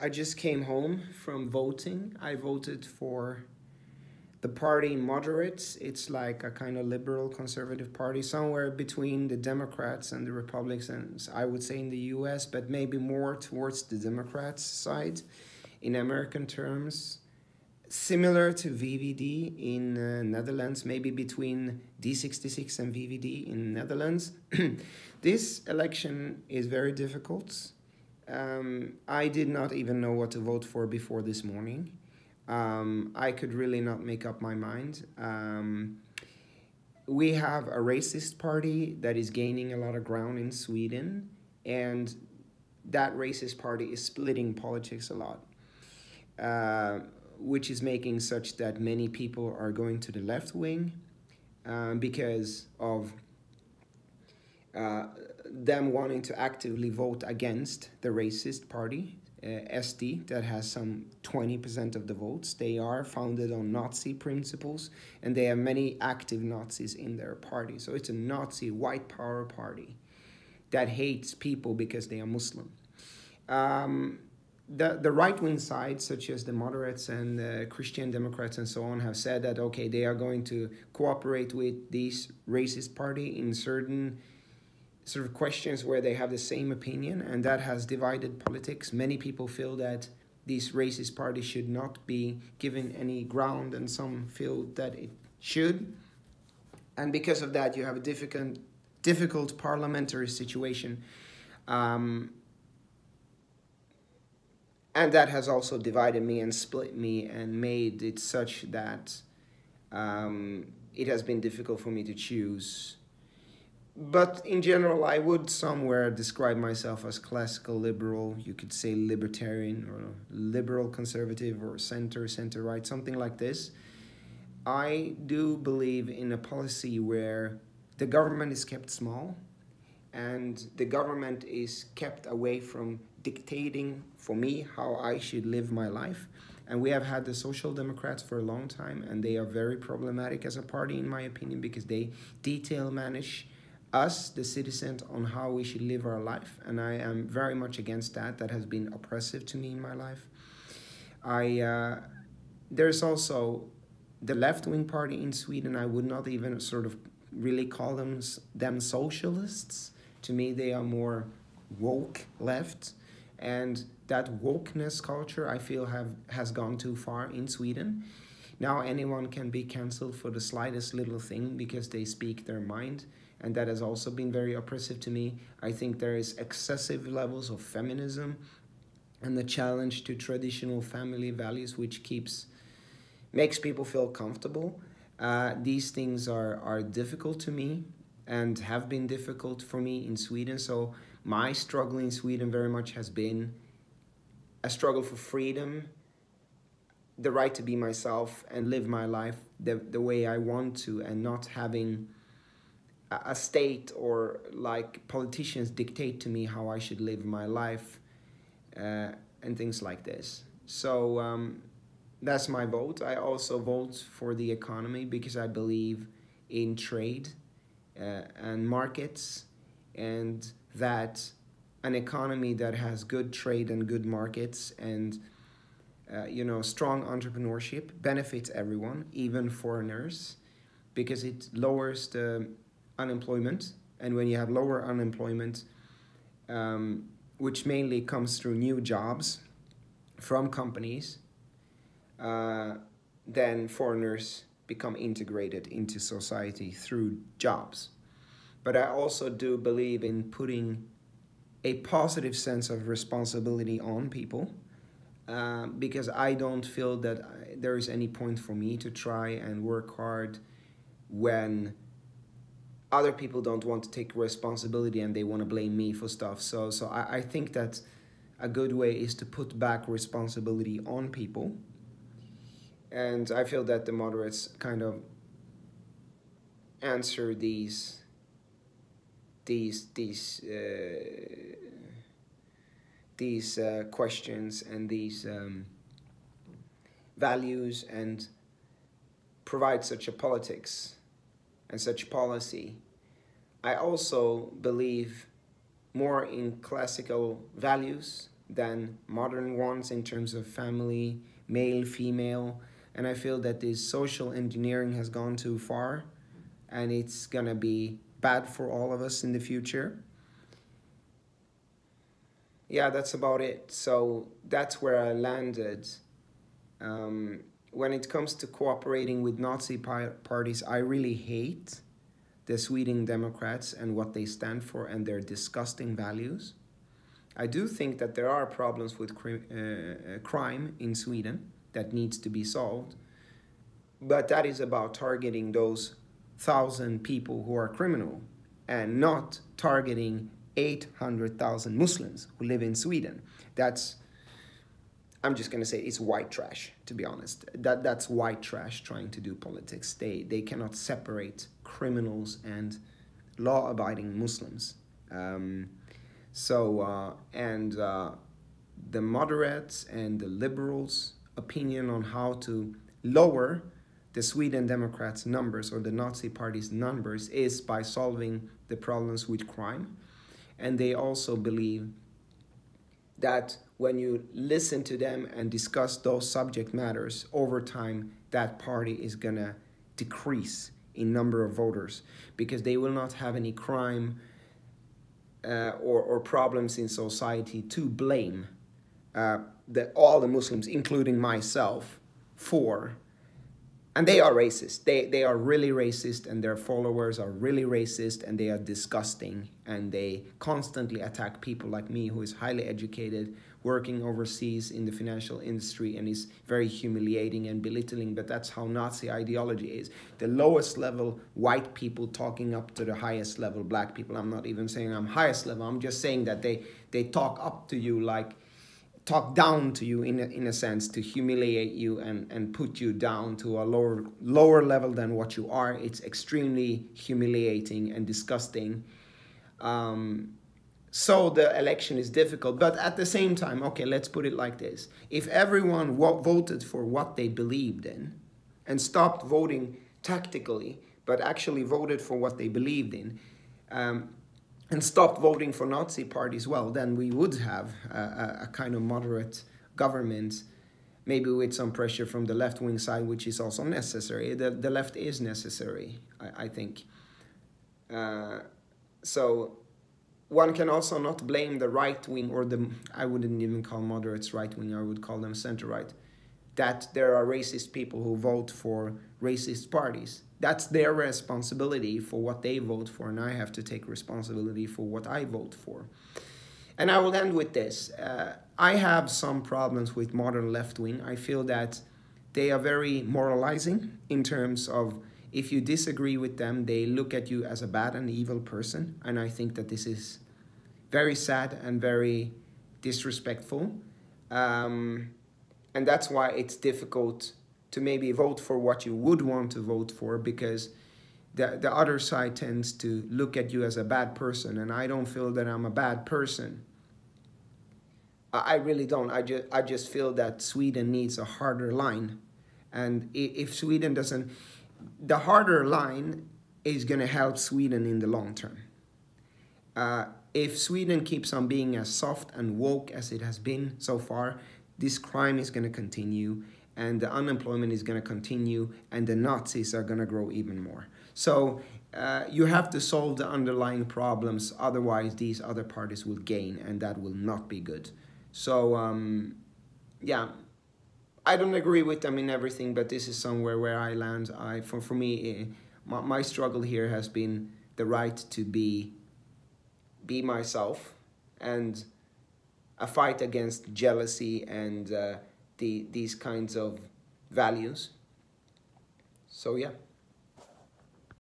I just came home from voting. I voted for the party moderates. It's like a kind of liberal conservative party, somewhere between the Democrats and the Republicans, I would say, in the US, but maybe more towards the Democrats' side in American terms. Similar to VVD in Netherlands, maybe between D66 and VVD in Netherlands. This election is very difficult. I did not even know what to vote for before this morning. I could really not make up my mind. We have a racist party that is gaining a lot of ground in Sweden, and that racist party is splitting politics a lot, which is making such that many people are going to the left wing because of them wanting to actively vote against the racist party, SD, that has some 20% of the votes. They are founded on Nazi principles, and they have many active Nazis in their party. So it's a Nazi white power party that hates people because they are Muslim. The right-wing side, such as the moderates and the Christian Democrats and so on, have said that, okay, they are going to cooperate with this racist party in certain sort of questions where they have the same opinion, and that has divided politics. Many people feel that these racist parties should not be given any ground, and some feel that it should. And because of that, you have a difficult parliamentary situation. And that has also divided me and split me and made it such that it has been difficult for me to choose. But in general, I would somewhere describe myself as classical liberal. You could say libertarian or liberal conservative or center right, something like this. I do believe in a policy where the government is kept small and the government is kept away from dictating for me how I should live my life. And we have had the Social Democrats for a long time, and they are very problematic as a party, in my opinion, because they detail manage us, the citizens, on how we should live our life. And I am very much against that. That has been oppressive to me in my life. There's also the left-wing party in Sweden. I would not even sort of really call them socialists. To me, they are more woke left. And that wokeness culture, I feel, has gone too far in Sweden. Now anyone can be cancelled for the slightest little thing because they speak their mind. And that has also been very oppressive to me. I think there is excessive levels of feminism and the challenge to traditional family values, which makes people feel comfortable. These things are difficult to me and have been difficult for me in Sweden. So my struggle in Sweden very much has been a struggle for freedom, the right to be myself and live my life the way I want to, and not having a state or like politicians dictate to me how I should live my life and things like this. So that's my vote. I also vote for the economy because I believe in trade and markets, and that an economy that has good trade and good markets and strong entrepreneurship benefits everyone, even foreigners, because it lowers the unemployment. And when you have lower unemployment, which mainly comes through new jobs from companies, then foreigners become integrated into society through jobs. But I also do believe in putting a positive sense of responsibility on people, because I don't feel that there is any point for me to try and work hard when other people don't want to take responsibility and they want to blame me for stuff. So I think that a good way is to put back responsibility on people. And I feel that the moderates kind of answer these questions and these values, and provide such a politics and such policy. I also believe more in classical values than modern ones in terms of family, male, female. And I feel that this social engineering has gone too far, and it's gonna be bad for all of us in the future. Yeah, that's about it. So that's where I landed. When it comes to cooperating with Nazi parties, I really hate the Sweden Democrats and what they stand for and their disgusting values. I do think that there are problems with crime in Sweden that needs to be solved, but that is about targeting those 1,000 people who are criminal and not targeting 800,000 Muslims who live in Sweden. That's, I'm just going to say it's white trash, to be honest. That's white trash trying to do politics. They cannot separate criminals and law-abiding Muslims. The moderates and the liberals' opinion on how to lower the Sweden Democrats' numbers or the Nazi Party's numbers is by solving the problems with crime. And they also believe that when you listen to them and discuss those subject matters, over time, that party is going to decrease in number of voters because they will not have any crime or problems in society to blame all the Muslims, including myself, for. And they are racist. They are really racist, and their followers are really racist, and they are disgusting, and they constantly attack people like me, who is highly educated, working overseas in the financial industry, and is very humiliating and belittling. But that's how Nazi ideology is. The lowest level white people talking up to the highest level black people. I'm not even saying I'm highest level. I'm just saying that they talk up to you, like talk down to you in a sense, to humiliate you and put you down to a lower level than what you are. It's extremely humiliating and disgusting. So the election is difficult, but at the same time, okay, let's put it like this. If everyone voted for what they believed in and stopped voting tactically, but actually voted for what they believed in, and stopped voting for Nazi parties, well, then we would have a kind of moderate government, maybe with some pressure from the left-wing side, which is also necessary. The left is necessary, I think. So one can also not blame the right-wing or I wouldn't even call moderates right-wing, I would call them center-right, that there are racist people who vote for racist parties. That's their responsibility for what they vote for, and I have to take responsibility for what I vote for. And I will end with this. I have some problems with modern left-wing. I feel that they are very moralizing in terms of if you disagree with them, they look at you as a bad and evil person. And I think that this is very sad and very disrespectful. And that's why it's difficult to maybe vote for what you would want to vote for, because the other side tends to look at you as a bad person, and I don't feel that I'm a bad person. I really don't. I just feel that Sweden needs a harder line, and if Sweden doesn't, the harder line is going to help Sweden in the long term. If Sweden keeps on being as soft and woke as it has been so far, this crime is going to continue, and the unemployment is going to continue, and the Nazis are going to grow even more. So you have to solve the underlying problems, otherwise these other parties will gain, and that will not be good. So, yeah, I don't agree with them in everything, but this is somewhere where I land. For me, my struggle here has been the right to be myself, and a fight against jealousy and these kinds of values. So yeah.